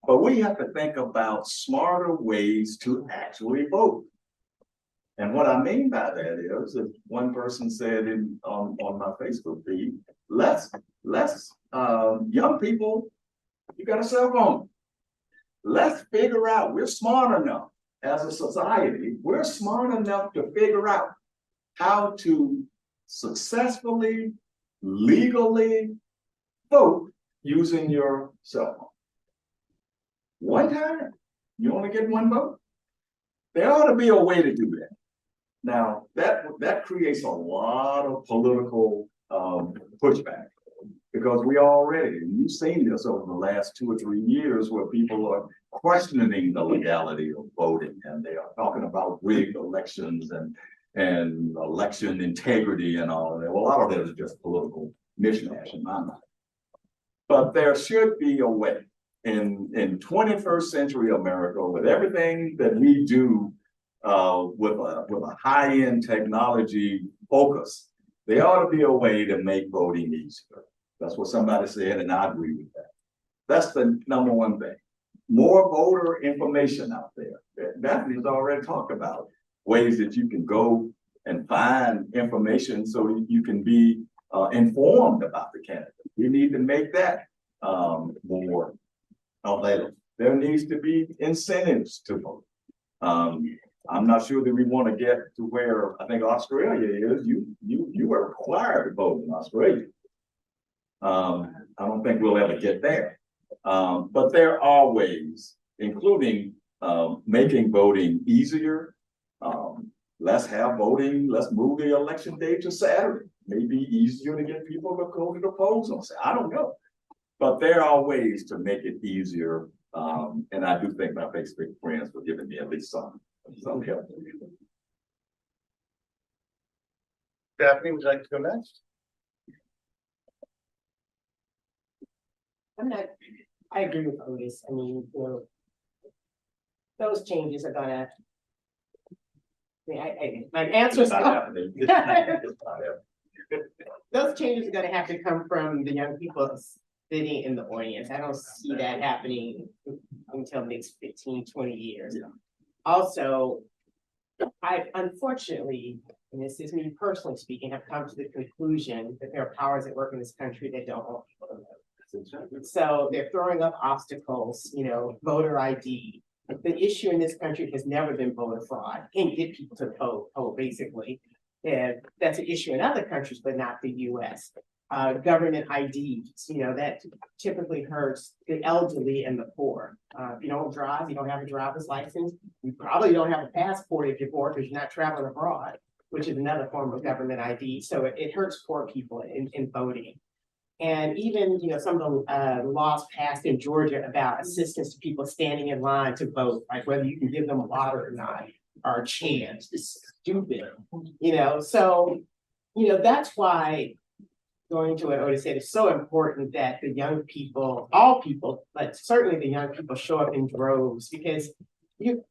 But we have to think about smarter ways to actually vote. And what I mean by that is, if one person said on my Facebook feed, let's young people, you got a cell phone. Let's figure out, we're smart enough as a society, we're smart enough to figure out how to successfully, legally vote using your cell phone. One time, you only get one vote. There ought to be a way to do that. Now, that creates a lot of political pushback because we already, and you've seen this over the last 2 or 3 years where people are questioning the legality of voting and they are talking about rigged elections and election integrity and all of that. Well, a lot of that is just political mishmash in my mind. But there should be a way in 21st century America with everything that we do with a high-end technology focus, there ought to be a way to make voting easier. That's what somebody said, and I agree with that. That's the number one thing. More voter information out there. Daphne's already talked about ways that you can go and find information so you can be informed about the candidate. We need to make that more available. There needs to be incentives to vote. I'm not sure that we want to get to where I think Australia is. You are required to vote in Australia. I don't think we'll ever get there. But there are ways, including making voting easier. Let's have voting, let's move the election day to Saturday. Maybe easier to get people to go to the polls on Saturday. I don't know. But there are ways to make it easier. And I do thank my Facebook friends for giving me at least some help. Daphne, would you like to go next? I agree with Otis. I mean, those changes are gonna, my answer is, It's not happening. It's not happening. those changes are gonna have to come from the young people sitting in the audience. I don't see that happening until the next 15, 20 years. Yeah. Also, I unfortunately, and this is me personally speaking, have come to the conclusion that there are powers at work in this country that don't want people to vote. So they're throwing up obstacles, voter ID. The issue in this country has never been voter fraud. Can't get people to vote basically. And that's an issue in other countries, but not the US. Government IDs, that typically hurts the elderly and the poor. If you don't drive, you don't have a driver's license, you probably don't have a passport if you're poor because you're not traveling abroad, which is another form of government ID. So it hurts poor people in voting. And even, some of the laws passed in Georgia about assistance to people standing in line to vote, like whether you can give them a water or not, or a chance. It's stupid, So, that's why, going to what Otis said, it's so important that the young people, all people, but certainly the young people show up in droves because you're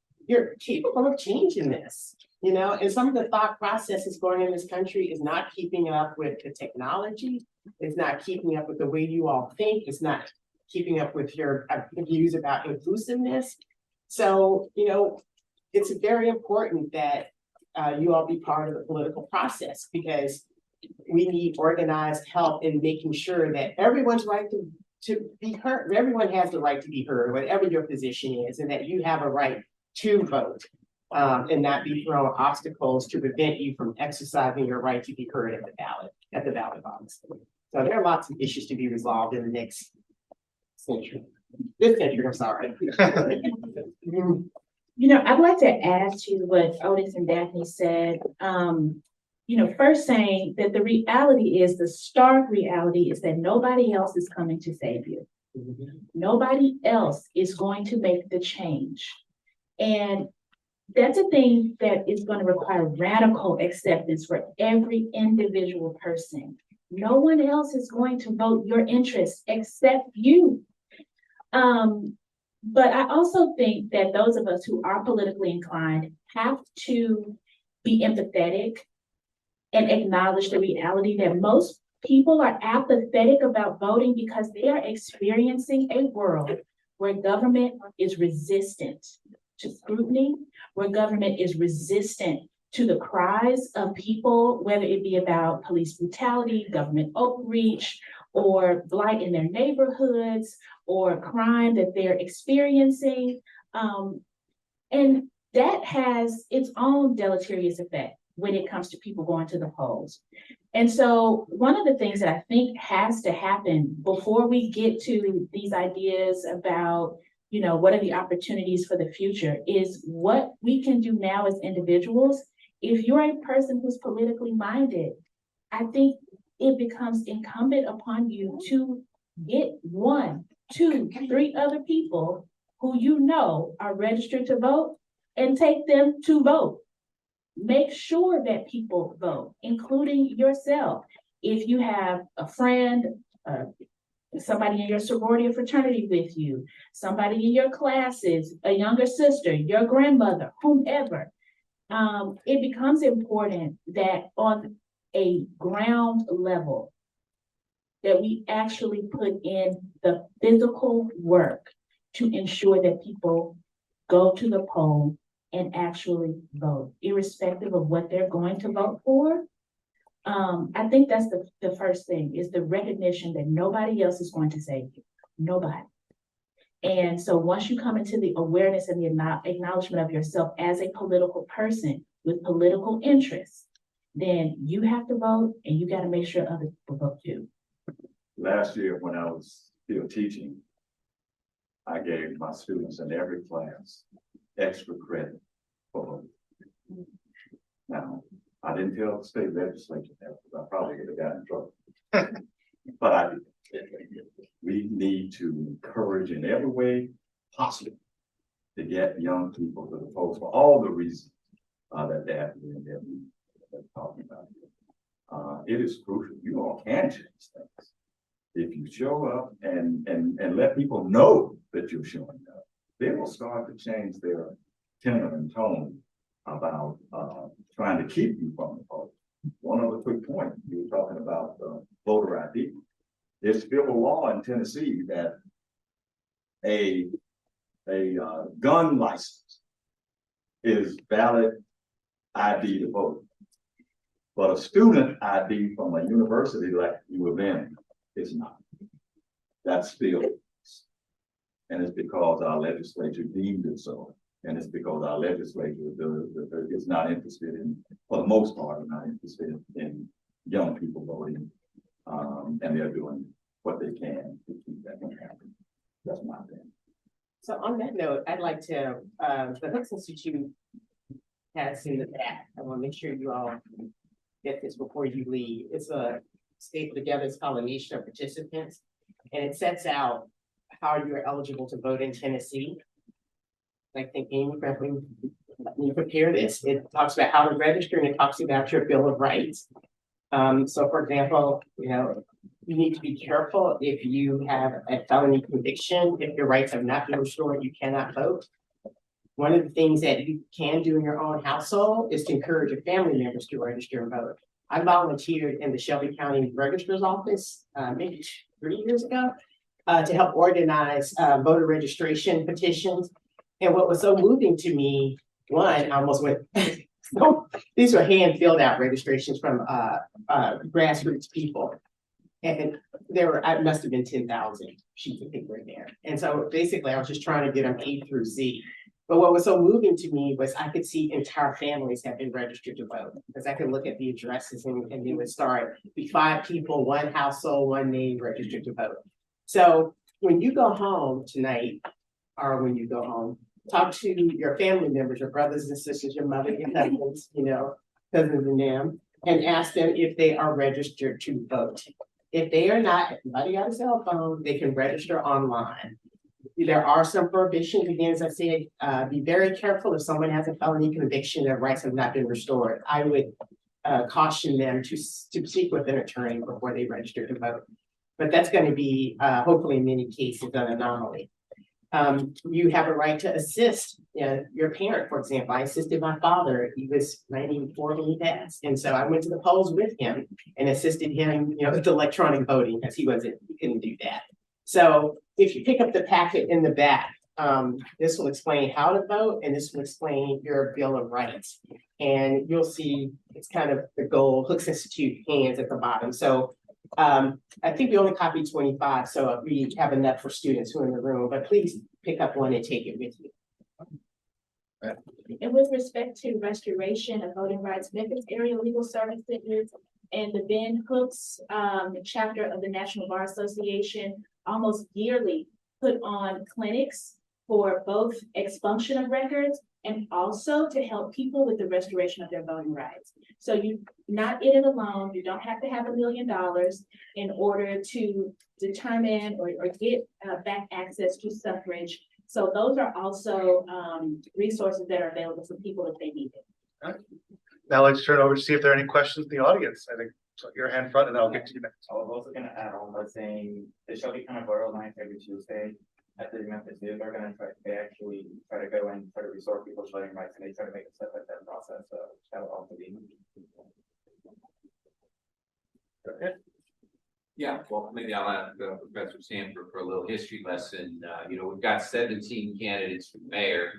capable of changing this. And some of the thought processes going in this country is not keeping up with the technology. It's not keeping up with the way you all think. It's not keeping up with your views about inclusiveness. So, it's very important that you all be part of the political process because we need organized help in making sure that everyone's right to be heard. Everyone has the right to be heard, whatever your position is, and that you have a right to vote. And not be thrown obstacles to prevent you from exercising your right to be heard at the ballot box. So there are lots of issues to be resolved in the next century. This century, I'm sorry. I'd like to add to what Otis and Daphne said. First saying that the stark reality is that nobody else is coming to save you. Nobody else is going to make the change. And that's a thing that is going to require radical acceptance for every individual person. No one else is going to vote your interests except you. But I also think that those of us who are politically inclined have to be empathetic and acknowledge the reality that most people are apathetic about voting because they are experiencing a world where government is resistant to scrutiny, where government is resistant to the cries of people, whether it be about police brutality, government overreach, or blight in their neighborhoods, or crime that they're experiencing. And that has its own deleterious effect when it comes to people going to the polls. And so one of the things that I think has to happen before we get to these ideas about, you know, what are the opportunities for the future is what we can do now as individuals. If you're a person who's politically minded, I think it becomes incumbent upon you to get 1, 2, 3 other people who you know are registered to vote and take them to vote. Make sure that people vote, including yourself. If you have a friend, somebody in your sorority or fraternity with you, somebody in your classes, a younger sister, your grandmother, whomever, it becomes important that on a ground level, that we actually put in the physical work to ensure that people go to the poll and actually vote, irrespective of what they're going to vote for. I think that's the first thing, is the recognition that nobody else is going to save you, nobody. And so once you come into the awareness and the acknowledgement of yourself as a political person with political interests, then you have to vote and you got to make sure other people vote too. Last year, when I was still teaching, I gave my students in every class extra credit for voting. Now, I didn't tell the state legislature that because I probably would have gotten in trouble. But I did. We need to encourage in every way possible to get young people to the polls for all the reasons that Daphne and Ebony are talking about. It is crucial. You all can change things if you show up and let people know that you're showing up. They will start to change their tenor and tone about trying to keep you from the vote. One other quick point, you were talking about voter ID. There's still a law in Tennessee that a gun license is valid ID to vote. But a student ID from a university like U of M is not. That's still, and it's because our legislature deemed it so. And it's because our legislature is not interested in, for the most part, not interested in young people voting. And they're doing what they can to keep that from happening. That's my thing. So on that note, I'd like to, the Hooks Institute has in the back, I want to make sure you all get this before you leave. It's a stapled together, it's called a Nation of Participants. And it sets out how you're eligible to vote in Tennessee. I think Amy, when you prepare this, it talks about how to register and it talks about your Bill of Rights. So for example, you know, you need to be careful if you have a felony conviction, if your rights have not been restored, you cannot vote. One of the things that you can do in your own household is to encourage your family members to register and vote. I volunteered in the Shelby County Registrar's Office maybe 3 years ago to help organize voter registration petitions. And what was so moving to me, one, I almost went, so these were hand filled out registrations from grassroots people. And there were, I must have been 10,000 sheets of paper in there. And so basically I was just trying to get them A through Z. But what was so moving to me was I could see entire families have been registered to vote, because I could look at the addresses and they would start be 5 people, 1 household, 1 name registered to vote. So when you go home tonight, or when you go home, talk to your family members, your brothers and sisters, your mother, your cousins, you know, cousins and them, and ask them if they are registered to vote. If they are not, if somebody got a cell phone, they can register online. There are some prohibitions, again, as I said, be very careful if someone has a felony conviction, their rights have not been restored. I would caution them to speak with an attorney before they register to vote. But that's going to be hopefully in many cases an anomaly. You have a right to assist your parent, for example. I assisted my father. He was 94 when he passed. And so I went to the polls with him and assisted him, with electronic voting because he couldn't do that. So if you pick up the packet in the back, this will explain how to vote and this will explain your Bill of Rights. And you'll see it's kind of the goal, Hooks Institute hands at the bottom. So I think we only copied 25, so we have enough for students who are in the room, but please pick up one and take it with you. And with respect to restoration of voting rights, Memphis Area Legal Services and the Ben Hooks, the chapter of the National Bar Association, almost yearly put on clinics for both expunction of records and also to help people with the restoration of their voting rights. So you're not in it alone. You don't have to have $1 million in order to determine or get back access to suffrage. So those are also resources that are available for people if they need it. All right. Now let's turn over to see if there are any questions in the audience. I think your hand front, and then I'll get to you next. I was also gonna add on by saying the shall be kind of organized every Tuesday at the Memphis News. They're gonna they actually try to go and try to restore people's voting rights, and they try to make it step by step process. So that will also be. Yeah, well, maybe I'll ask Professor Sanford for a little history lesson. We've got 17 candidates for mayor,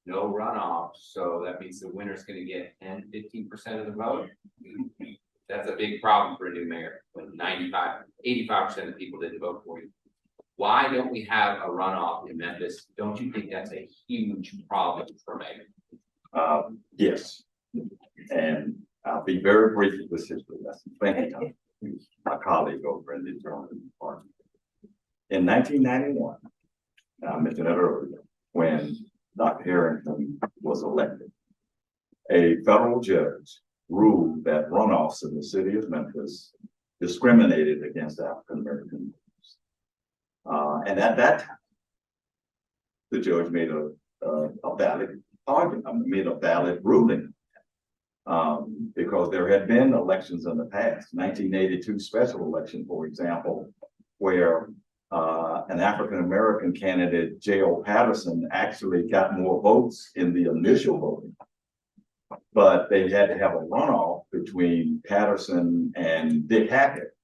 no runoff, so that means the winner's going to get 10–15% of the vote. That's a big problem for a new mayor when 85% of people didn't vote for you. Why don't we have a runoff in Memphis? Don't you think that's a huge problem for mayor? Yes, and I'll be very brief with this history lesson. Thank you, Tom. My colleague over in the journalism department. In 1991, I mentioned that earlier, when Dr. Harrington was elected, a federal judge ruled that runoffs in the city of Memphis discriminated against African American voters. And at that time, the judge made a valid argument, made a valid ruling. Because there had been elections in the past, 1982 special election, for example, where an African-American candidate, J.O. Patterson, actually got more votes in the initial voting, but they had to have a runoff between Patterson and Dick Hackett,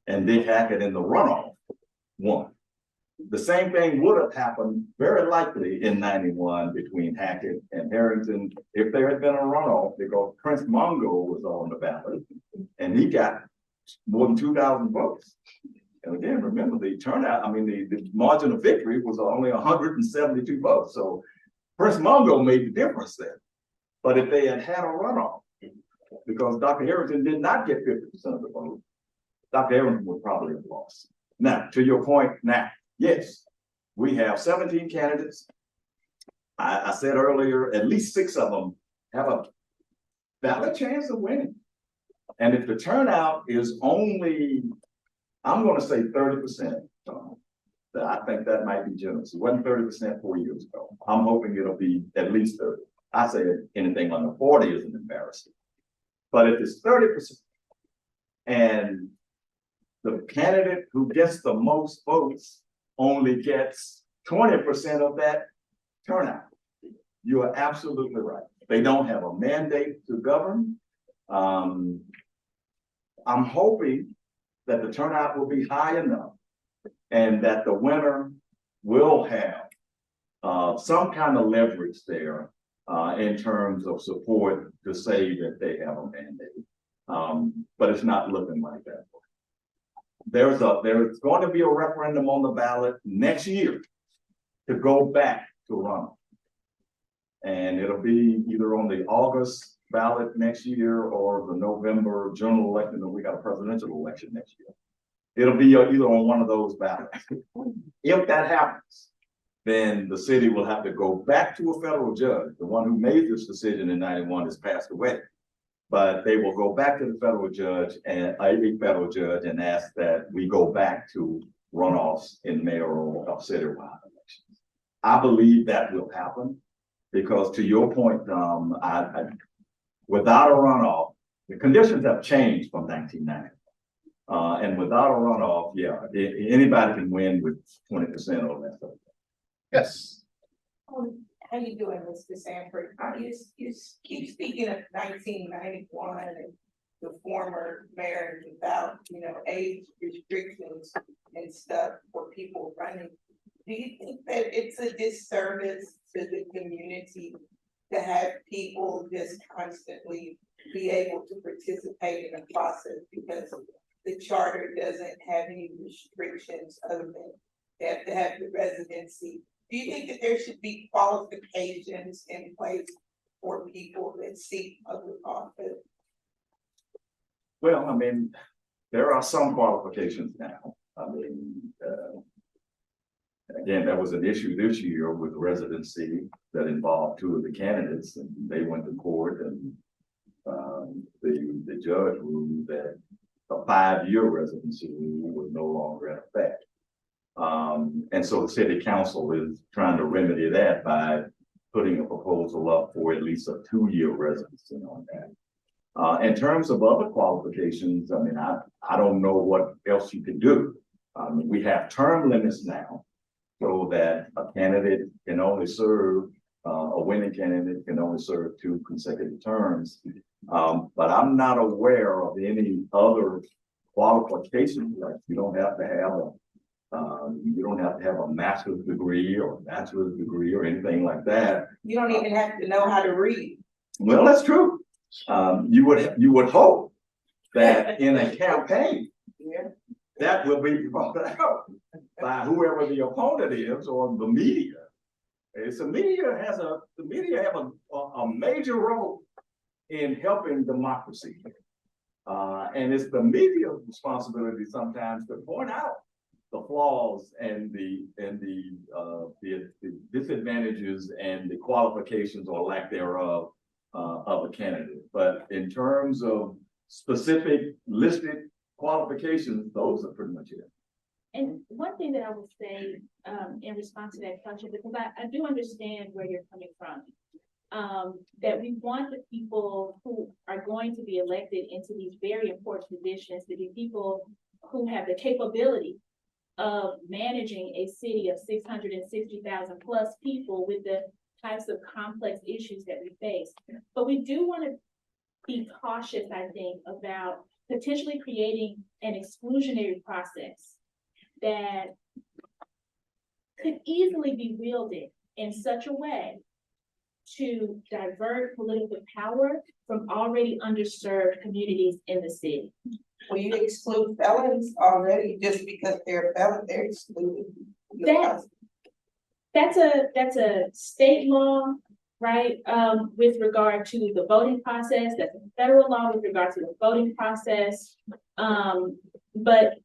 and Dick Hackett in the runoff won. The same thing would have happened very likely in 91 between Hackett and Harrington if there had been a runoff, because Prince Mongo was on the ballot and he got more than 2,000 votes. And again, remember the turnout, the margin of victory was only 172 votes. So Prince Mongo made the difference there. But if they had had a runoff, because Dr. Harrington did not get 50% of the vote, Dr. Harrington would probably have lost. Now, to your point now, yes, we have 17 candidates. I said earlier, at least 6 of them have a valid chance of winning. And if the turnout is only, I'm going to say 30%, I think that might be generous. It wasn't 30% 4 years ago. I'm hoping it'll be at least 30. I say anything under 40 is an embarrassment. But if it's 30% and the candidate who gets the most votes only gets 20% of that turnout, you are absolutely right. They don't have a mandate to govern. I'm hoping that the turnout will be high enough and that the winner will have some kind of leverage there in terms of support to say that they have a mandate. But it's not looking like that. There's going to be a referendum on the ballot next year to go back to runoff. And it'll be either on the August ballot next year or the November general election, and we got a presidential election next year. It'll be either on one of those ballots. If that happens, then the city will have to go back to a federal judge. The one who made this decision in 91 has passed away. But they will go back to the federal judge and a federal judge and ask that we go back to runoffs in mayoral or citywide elections. I believe that will happen because to your point, without a runoff, the conditions have changed from 1990. And without a runoff, yeah, anybody can win with 20% or less. Yes. How you doing, Mr. Sanford? You keep speaking of 1991 and the former mayor without, age restrictions and stuff for people running. Do you think that it's a disservice to the community to have people just constantly be able to participate in the process because the charter doesn't have any restrictions other than they have to have the residency? Do you think that there should be qualifications in place for people that seek public office? Well, I mean, there are some qualifications now. I mean, again, there was an issue this year with residency that involved two of the candidates, and they went to court, and the judge ruled that a 5-year residency rule was no longer in effect. And so the city council is trying to remedy that by putting a proposal up for at least a 2-year residency on that. In terms of other qualifications, I mean, I don't know what else you can do. We have term limits now so that a candidate can only serve, a winning candidate can only serve 2 consecutive terms. But I'm not aware of any other qualifications. Like you don't have to have a master's degree or a bachelor's degree or anything like that. You don't even have to know how to read. Well, that's true. You would hope that in a campaign, that will be brought out by whoever the opponent is or the media. The media have a major role in helping democracy. And it's the media's responsibility sometimes to point out the flaws and the disadvantages and the qualifications or lack thereof of a candidate. But in terms of specific listed qualifications, those are pretty much it. And one thing that I would say in response to that question, because I do understand where you're coming from, that we want the people who are going to be elected into these very important positions to be people who have the capability of managing a city of 660,000 plus people with the types of complex issues that we face. But we do want to be cautious, I think, about potentially creating an exclusionary process that could easily be wielded in such a way to divert political power from already underserved communities in the city. Well, you exclude felons already just because they're felons, they're excluded. That's a state law, right? With regard to the voting process, that's a federal law with regard to the voting process. But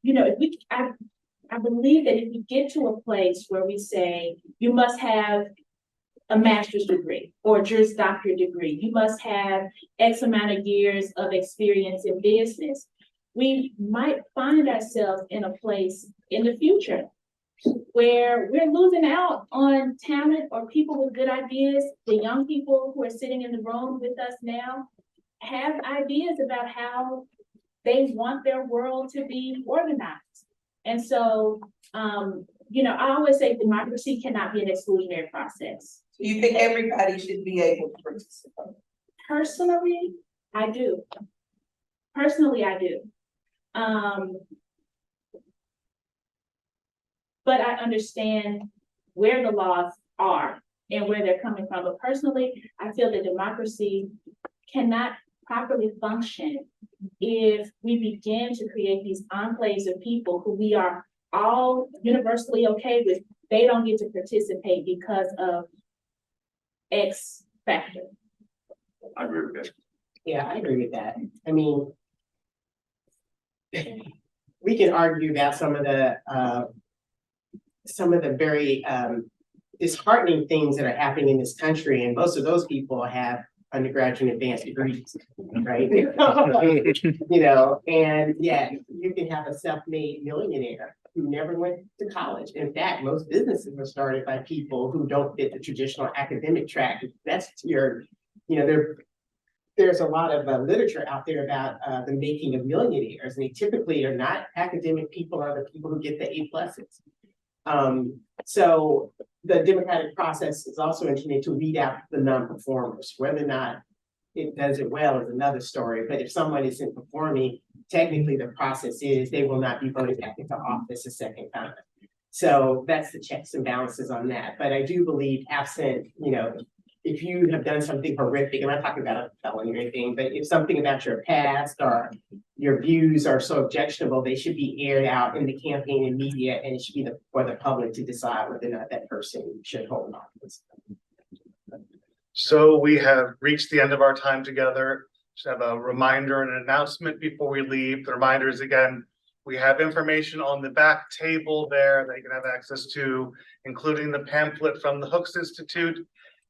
I believe that if we get to a place where we say you must have a master's degree or a Juris Doctorate degree, you must have X amount of years of experience in business, we might find ourselves in a place in the future where we're losing out on talent or people with good ideas. The young people who are sitting in the room with us now have ideas about how they want their world to be organized. And so, I always say democracy cannot be an exclusionary process. So you think everybody should be able to participate? Personally, I do. But I understand where the laws are and where they're coming from. But personally, I feel that democracy cannot properly function if we begin to create these enclaves of people who we are all universally okay with. They don't get to participate because of X factor. I agree with that. Yeah, I agree with that. I mean, we can argue about some of the very disheartening things that are happening in this country, and most of those people have undergraduate and advanced degrees, right? You know, and yeah, you can have a self-made millionaire who never went to college. In fact, most businesses were started by people who don't fit the traditional academic track. That's your, you know, there's a lot of literature out there about the making of millionaires, and they typically are not academic people, are the people who get the A+s. So the democratic process is also intended to weed out the non-performers. Whether or not it does it well is another story, but if someone isn't performing, technically the process is they will not be voted back into office a second time. So that's the checks and balances on that. But I do believe absent, you know, if you have done something horrific, I'm not talking about a felony or anything, but if something about your past or your views are so objectionable, they should be aired out in the campaign and media, and it should be for the public to decide whether or not that person should hold office. So we have reached the end of our time together. Just have a reminder and an announcement before we leave. The reminder is, again, we have information on the back table there that you can have access to, including the pamphlet from the Hooks Institute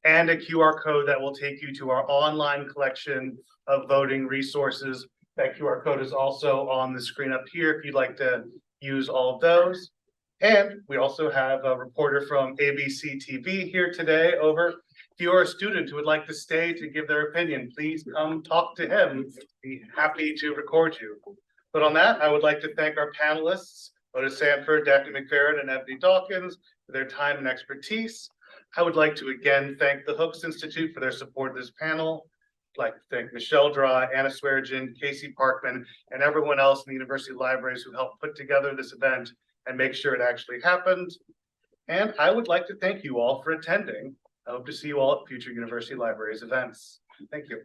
and a QR code that will take you to our online collection of voting resources. That QR code is also on the screen up here if you'd like to use all of those. And we also have a reporter from ABC TV here today over. If you're a student who would like to stay to give their opinion, please come talk to him. Be happy to record you. But on that, I would like to thank our panelists, Otis Sanford, Daphene McFerren, and Ebony Dawkins, for their time and expertise. I would like to again thank the Hooks Institute for their support of this panel. I'd like to thank Michelle Dry, Anna Swearengin, Casey Parkman, and everyone else in the University Libraries who helped put together this event and make sure it actually happened. And I would like to thank you all for attending. I hope to see you all at future University Libraries events. Thank you.